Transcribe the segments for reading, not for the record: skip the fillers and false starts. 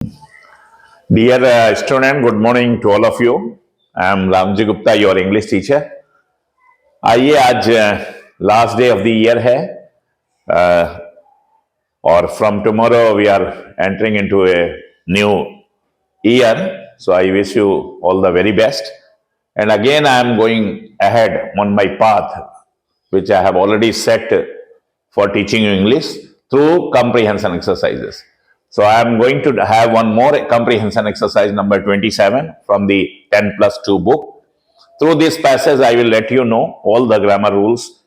Dear student, good morning to all of you. I am Ramji Gupta, your English teacher. आइए आज last day of the year है और from tomorrow we are entering into a new year. So I wish you all the very best. And again, I am going ahead on my path, which I have already set for teaching you English through comprehension exercises. So I am going to have one more comprehension exercise number 27 from the 10 plus 2 book. Through this passage, I will let you know all the grammar rules,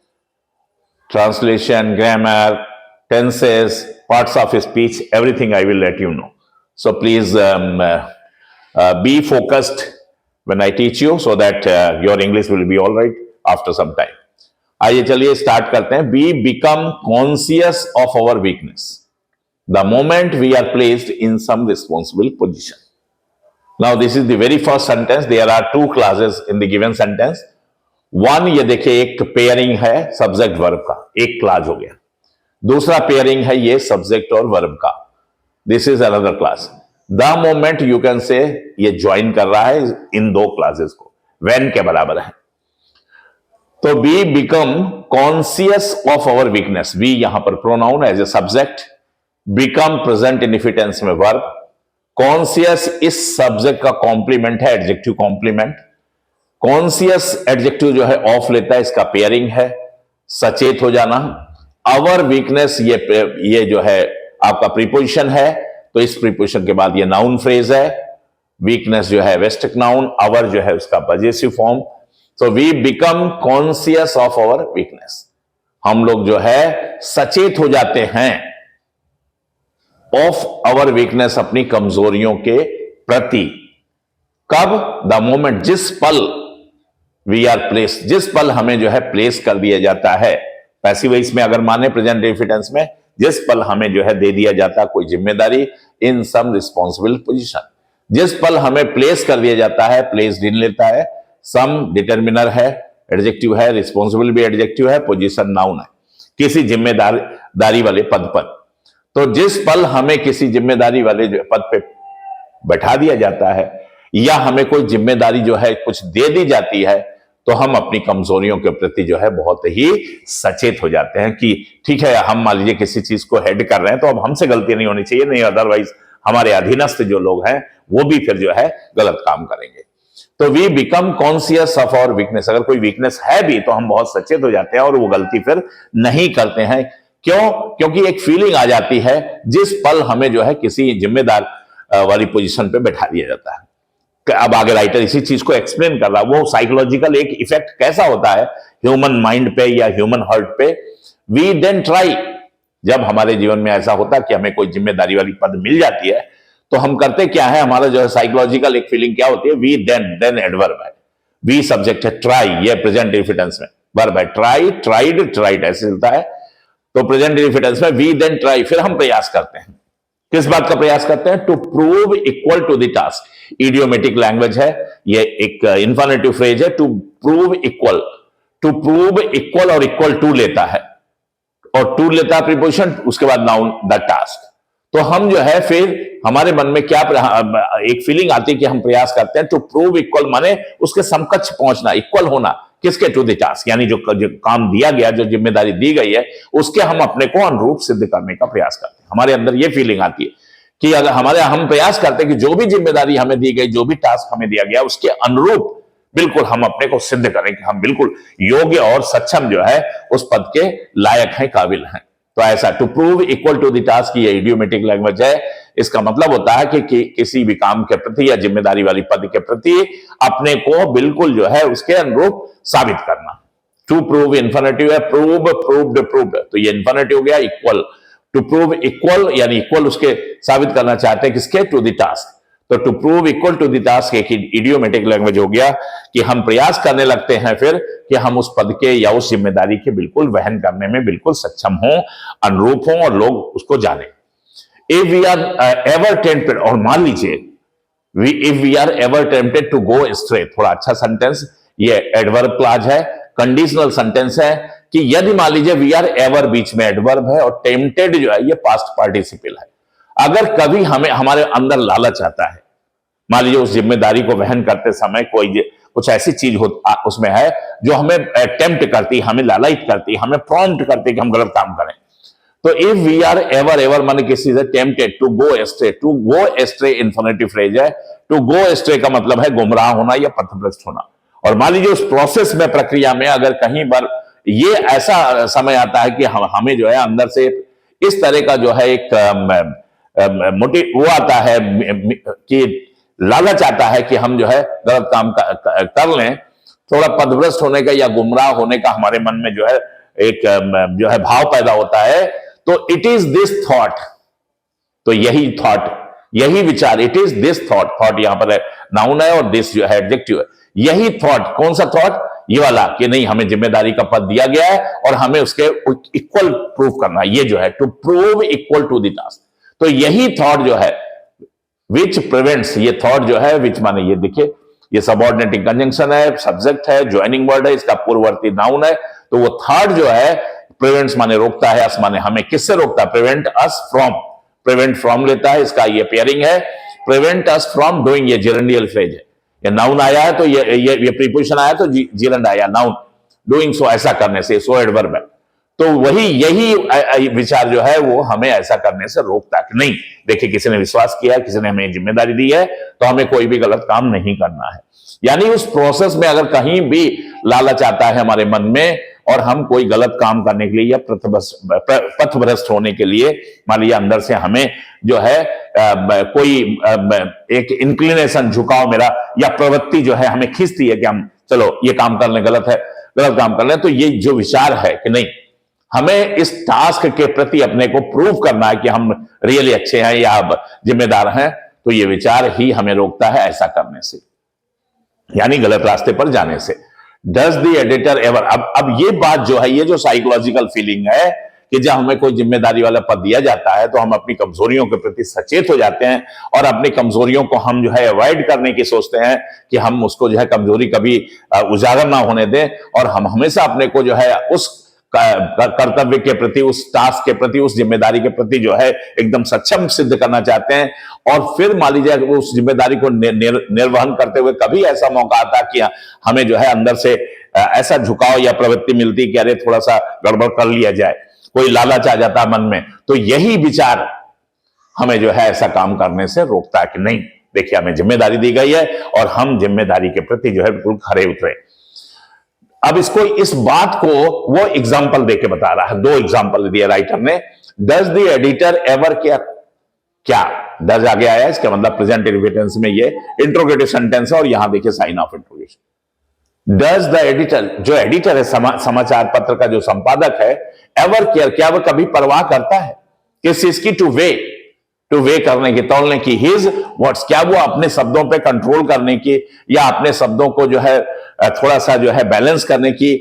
translation, grammar, tenses, parts of speech, everything I will let you know. So please be focused when I teach you so that your English will be all right after some time. आइए चलिए start करते हैं. We become conscious of our weakness the moment we are placed in some responsible position. Now this is the very first sentence. There are two clauses in the given sentence. One, ये देखिए एक pairing है subject verb का, एक class हो गया. दूसरा pairing है ये सब्जेक्ट और वर्ब का. This is another class. The moment you can say ये ज्वाइन कर रहा है इन दो क्लासेस को, व्हेन के बराबर है. तो we become conscious of our weakness. We यहां पर pronoun as a subject, become present indefinite में वर्ब, कॉन्शियस इस सब्जेक्ट का कॉम्प्लीमेंट है, एडजेक्टिव कॉम्प्लीमेंट. कॉन्शियस एडजेक्टिव जो है ऑफ लेता है, इसका पेयरिंग है, सचेत हो जाना. आवर वीकनेस ये जो है आपका प्रीपोजिशन है, तो इस प्रीपोजिशन के बाद ये नाउन फ्रेज है. वीकनेस जो है वेस्टिक नाउन, आवर जो है उसका पजेसिव फॉर्म. तो we become conscious of our weakness. हम लोग जो है सचेत हो जाते हैं ऑफ आवर वीकनेस, अपनी कमजोरियों के प्रति. कब? द मोमेंट, जिस पल वी आर प्लेस, जिस पल हमें जो है प्लेस कर दिया जाता है. पैसिव वॉइस में अगर माने प्रेजेंट इंडिफिटेंस में, जिस पल हमें जो है दे दिया जाता कोई जिम्मेदारी इन सम रिस्पॉन्सिबल पोजीशन. जिस पल हमें प्लेस कर दिया जाता है, प्लेस इन लेता है, सम डिटर्मिनर है, एडजेक्टिव है, रिस्पॉन्सिबल भी एडजेक्टिव है, पोजीशन नाउन है, किसी जिम्मेदारी वाले पद पर. तो जिस पल हमें किसी जिम्मेदारी वाले पद पे बैठा दिया जाता है या हमें कोई जिम्मेदारी जो है कुछ दे दी जाती है, तो हम अपनी कमजोरियों के प्रति जो है बहुत ही सचेत हो जाते हैं कि ठीक है, हम मान लीजिए किसी चीज को हेड कर रहे हैं तो अब हमसे गलती नहीं होनी चाहिए, नहीं अदरवाइज हमारे अधीनस्थ जो लोग हैं वो भी फिर जो है गलत काम करेंगे. तो we become conscious of our weakness. अगर कोई वीकनेस है भी तो हम बहुत सचेत हो जाते हैं और वो गलती फिर नहीं करते हैं. क्यों? क्योंकि एक फीलिंग आ जाती है जिस पल हमें जो है किसी जिम्मेदार वाली पोजीशन पे बैठा दिया जाता है. अब आगे राइटर इसी चीज को एक्सप्लेन कर रहा है. वो साइकोलॉजिकल एक इफेक्ट कैसा होता है ह्यूमन माइंड पे या ह्यूमन हार्ट पे. वी देन ट्राई, जब हमारे जीवन में ऐसा होता है कि हमें कोई जिम्मेदारी वाली पद मिल जाती है, तो हम करते क्या है, हमारा जो है साइकोलॉजिकल एक फीलिंग क्या होती है, वी देन एडवर्ब है, वी सब्जेक्ट है, ट्राई ये प्रेजेंट इंडिफिटेंस में वर्ब है, ट्राई, ट्राइड, ट्राइड ऐसे चलता है. तो प्रेजेंट इंडिफिटेंस में वी देन ट्राई, फिर हम प्रयास करते हैं. किस बात का प्रयास करते हैं? To prove equal to the task. Idiomatic language है, ये एक इन्फिनेटिव फ्रेज है. To prove equal, to prove equal और इक्वल टू लेता है, और टू लेता है प्रीपोजिशन, उसके बाद नाउन द टास्क. तो हम जो है फिर हमारे मन में क्या एक फीलिंग आती है कि हम प्रयास करते हैं टू प्रूव इक्वल, माने उसके समकक्ष पहुंचना, इक्वल होना. किसके? टू द टास्क, यानी जो काम दिया गया, जो जिम्मेदारी दी गई है, उसके हम अपने को अनुरूप सिद्ध करने का प्रयास करते हैं. हमारे अंदर ये फीलिंग आती है कि अगर हम प्रयास करते हैं कि जो भी जिम्मेदारी हमें दी गई, जो भी टास्क हमें दिया गया, उसके अनुरूप बिल्कुल हम अपने को सिद्ध करें कि हम बिल्कुल योग्य और सक्षम जो है उस पद के लायक हैं, काबिल हैं. तो ऐसा to prove equal to the task, ये इडियोमेटिक लैंग्वेज है. इसका मतलब होता है कि किसी भी काम के प्रति या जिम्मेदारी वाली पद के प्रति अपने को बिल्कुल जो है उसके अनुरूप साबित करना. टू प्रूव इन्फिनेटिव है, प्रूव, प्रूव्ड, प्रूव्ड, तो ये इन्फिनेटिव हो गया. इक्वल, टू प्रूव इक्वल यानी इक्वल उसके साबित करना चाहते हैं, किसके? To the task. तो to prove equal to the task एक इडियोमेटिक लैंग्वेज हो गया कि हम प्रयास करने लगते हैं फिर कि हम उस पद के या उस जिम्मेदारी के बिल्कुल वहन करने में बिल्कुल सक्षम हों, अनुरूप हों और लोग उसको जाने. If we are ever tempted, और मान लीजिए if we are ever tempted to go astray, थोड़ा अच्छा सेंटेंस, ये एडवर्ब क्लॉज है, कंडीशनल सेंटेंस है कि यदि मान लीजिए वी आर एवर बीच में एडवर्ब है और टेम्प्टेड जो है ये पास्ट पार्टिसिपल है. अगर कभी हमें हमारे अंदर लालच आता है, मान लीजिए उस जिम्मेदारी को वहन करते समय कोई कुछ ऐसी चीज उसमें है जो हमें टेम्प्ट करती, हमें लालयित करती, हमें प्रॉम्प्ट करती कि हम गलत काम करें। तो इफ वी आर एवर माने किसी से tempted to go astray infinitive phrase है। टू गो एस्ट्रे का मतलब है गुमराह होना या पथभ्रष्ट होना। और मान लीजिए उस प्रोसेस में, प्रक्रिया में अगर कहीं पर ये ऐसा समय आता है कि हमें जो है अंदर से इस तरह का जो है एक मोटिव वो आता है कि लालच आता है कि हम जो है गलत काम कर लें, थोड़ा पथभ्रष्ट होने का या गुमराह होने का हमारे मन में जो है एक जो है भाव पैदा होता है। तो इट इज दिस थॉट, तो यही थॉट, यही विचार, it is this thought, thought यहां पर नाउन है और दिस जो है एडजेक्टिव है। यही थॉट, कौन सा थॉट? ये वाला कि नहीं, हमें जिम्मेदारी का पद दिया गया है और हमें उसके इक्वल प्रूव करना है, ये जो है to prove equal to the task. तो यही थॉट जो है विच प्रिवेंट्स, ये थॉट जो है विच माने ये देखिए ये सबऑर्डिनेटिंग कंजंक्शन है, सब्जेक्ट है, ज्वाइनिंग वर्ड है, इसका पूर्ववर्ती नाउन है। तो वो थॉट जो है प्रिवेंट्स माने रोकता है, अस माने हमें किससे रोकता है? Prevent us from, prevent from लेता है, इसका ये पेयरिंग है। प्रिवेंट अस फ्रॉम डूइंग, ये जेरेंडियल फ्रेज है। ये नाउन आया है तो ये प्रीपोजिशन आया तो जीरंड आया, नाउन। डूइंग सो, ऐसा करने से, सो एडवर्ब है। तो वही यही विचार जो है वो हमें ऐसा करने से रोकता है कि नहीं, देखिए किसी ने विश्वास किया है, किसी ने हमें जिम्मेदारी दी है, तो हमें कोई भी गलत काम नहीं करना है। यानी उस प्रोसेस में अगर कहीं भी लालच आता है हमारे मन में और हम कोई गलत काम करने के लिए या पथभ्रष्ट होने के लिए, मान लीजिए अंदर से हमें जो है कोई एक इंक्लिनेशन, झुकाव मेरा या प्रवृत्ति जो है हमें खींचती है कि हम चलो ये काम कर लें, गलत है, गलत काम कर लें, तो ये जो विचार है कि नहीं, हमें इस टास्क के प्रति अपने को प्रूव करना है कि हम रियली अच्छे हैं या जिम्मेदार हैं, तो ये विचार ही हमें रोकता है ऐसा करने से, यानी गलत रास्ते पर जाने से। डज द एडिटर एवर, अब ये बात जो है, ये जो साइकोलॉजिकल फीलिंग है कि जब हमें कोई जिम्मेदारी वाला पद दिया जाता है तो हम अपनी कमजोरियों के प्रति सचेत हो जाते हैं और अपनी कमजोरियों को हम जो है अवॉइड करने की सोचते हैं कि हम उसको जो है कमजोरी कभी उजागर ना होने दें, और हम हमेशा अपने को जो है उस कर्तव्य के प्रति, उस टास्क के प्रति, उस जिम्मेदारी के प्रति जो है एकदम सक्षम सिद्ध करना चाहते हैं। और फिर मान लीजिए उस जिम्मेदारी को निर्वहन करते हुए कभी ऐसा मौका आता कि हमें जो है अंदर से ऐसा झुकाव या प्रवृत्ति मिलती कि अरे थोड़ा सा गड़बड़ कर लिया जाए, कोई लालच आ जाता मन में, तो यही विचार हमें जो है ऐसा काम करने से रोकता है कि नहीं, देखिए हमें जिम्मेदारी दी गई है और हम जिम्मेदारी के प्रति जो है बिल्कुल खरे उतरे। अब इसको, इस बात को वो एग्जाम्पल देके बता रहा है, दो एग्जाम्पल दिया राइटर ने। Does the editor ever care, क्या डज आगे आया, इसका मतलब प्रेजेंट इन्फिनिटिव में ये इंट्रोगेटिव सेंटेंस है और यहां देखिए sign of interrogation. Does the editor, जो एडिटर है, समाचार पत्र का जो संपादक है, एवर केयर, क्या वह कभी परवाह करता है किस चीज की? टू वे करने की, तौलने की, हिज वर्ड्स, क्या वो अपने शब्दों पे कंट्रोल करने की या अपने शब्दों को जो है थोड़ा सा जो है बैलेंस करने की।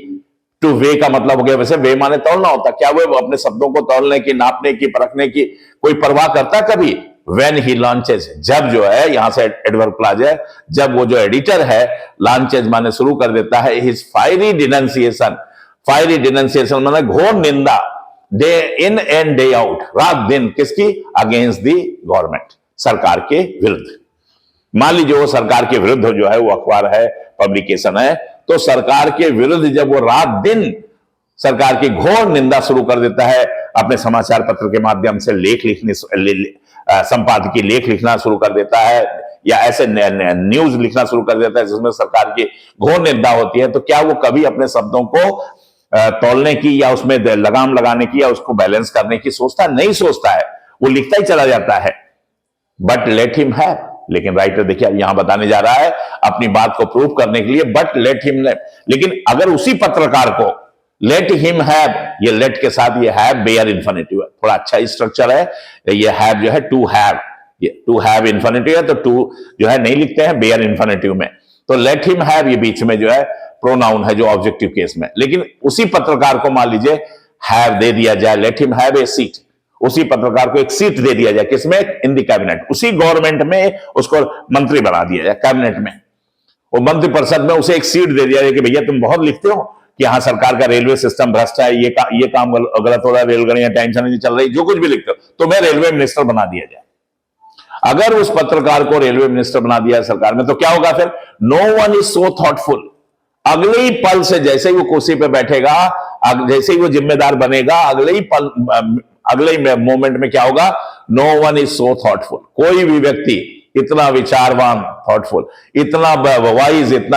टू वे का मतलब हो गया, वैसे वे माने तौलना होता, क्या वो अपने शब्दों को तौलने की, नापने की, परखने की कोई परवाह करता कभी? When he launches, जब जो है, यहां से एडवर्ब क्लॉज है, जब वो जो एडिटर है लॉन्चेज माने शुरू कर देता है, his fiery denunciation माने घोर निंदा, day in and day out, रात दिन, किसकी? अगेंस्ट दी गवर्नमेंट, सरकार के विरुद्ध। मान लीजिए वो सरकार के विरुद्ध जो है वो अखबार है, पब्लिकेशन है, तो सरकार के विरुद्ध जब वो रात दिन सरकार की घोर निंदा शुरू कर देता है, अपने समाचार पत्र के माध्यम से लेख लिखने, संपादकीय लेख लिखना शुरू कर देता है या ऐसे न्यूज लिखना शुरू कर देता है जिसमें सरकार की घोर निंदा होती है, तो क्या वो कभी अपने शब्दों को तौलने की या उसमें लगाम लगाने की या उसको बैलेंस करने की सोचता? नहीं सोचता है, वो लिखता ही चला जाता है। बट लेट हिम हैव, लेकिन राइटर देखिए यहां बताने जा रहा है अपनी बात को प्रूव करने के लिए, बट लेट हिम, लेकिन अगर उसी पत्रकार को लेट हिम हैव, ये लेट के साथ ये हैव बेयर इन्फिनिटिव है, थोड़ा अच्छा स्ट्रक्चर है, ये हैव जो है टू हैव, ये टू हैव इन्फिनिटिव है, तो टू जो है नहीं लिखते हैं बेयर इन्फिनिटिव में, तो लेट हिम हैव ये बीच में जो है प्रोनाउन है जो ऑब्जेक्टिव केस में, लेकिन उसी पत्रकार को मान लीजिए हैव दे दिया जाए, let him have a seat, उसी पत्रकार को एक सीट दे दिया जाए, किसमें? इन द कैबिनेट, उसी गवर्नमेंट में उसको मंत्री बना दिया जाए, कैबिनेट में, वो मंत्रिपरिषद में उसे एक सीट दे दिया जाए कि भैया तुम बहुत लिखते हो कि हाँ सरकार का रेलवे सिस्टम भ्रष्ट है, ये काम गलत हो रहा है, रेलगाड़ियां टाइम से नहीं चल रही, जो कुछ भी लिखते हो, तुम्हें रेलवे मिनिस्टर बना दिया जाए, अगर उस पत्रकार को रेलवे मिनिस्टर बना दिया सरकार में तो क्या होगा फिर? No one is so thoughtful. अगले ही पल से जैसे ही वो कुर्सी पे बैठेगा, जैसे ही वो जिम्मेदार बनेगा, अगले ही पल, अगले ही मोमेंट में क्या होगा? No one is so thoughtful. कोई भी व्यक्ति इतना विचारवान, थॉटफुल, इतना वाइज, इतना